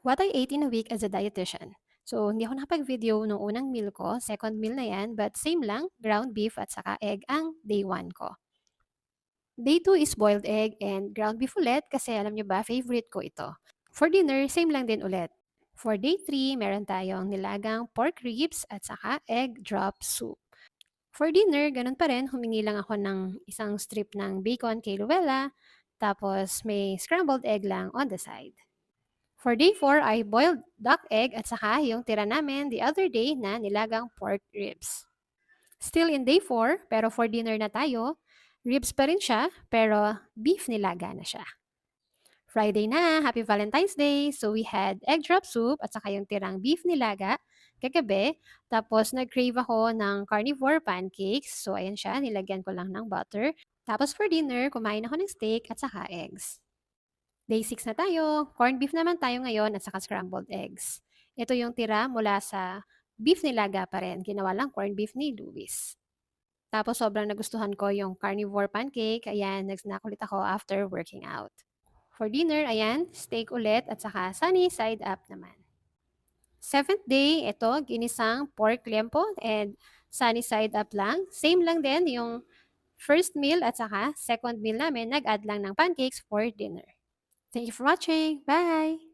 What I ate in a week as a dietitian. So, hindi ako nakapag-video nung unang meal ko, second meal na yan, but same lang, ground beef at saka egg ang day 1 ko. Day 2 is boiled egg and ground beef ulit kasi alam nyo ba, favorite ko ito. For dinner, same lang din ulit. For day 3, meron tayong nilagang pork ribs at saka egg drop soup. For dinner, ganun pa rin, humingi lang ako ng isang strip ng bacon kay Luella, tapos may scrambled egg lang on the side. For day 4 ay boiled duck egg at saka yung tira namin the other day na nilagang pork ribs. Still in day 4, pero for dinner na tayo, ribs pa rin siya, pero beef nilaga na siya. Friday na, happy Valentine's Day! So we had egg drop soup at saka yung tirang beef nilaga kagabi. Tapos nag-crave ako ng carnivore pancakes. So ayan siya, nilagyan ko lang ng butter. Tapos for dinner, kumain ako ng steak at saka eggs. Day 6 na tayo. Corned beef naman tayo ngayon at saka scrambled eggs. Ito yung tira mula sa beef nilaga pa rin. Ginawa lang corned beef ni Luis. Tapos sobrang nagustuhan ko yung carnivore pancake. Ayan, nag-snack ulit ako after working out. For dinner, ayan, steak ulit at saka sunny side up naman. Seventh day, ito, ginisang pork liempo and sunny side up lang. Same lang din yung first meal at saka second meal namin, nag-add lang ng pancakes for dinner. Thank you for watching. Bye!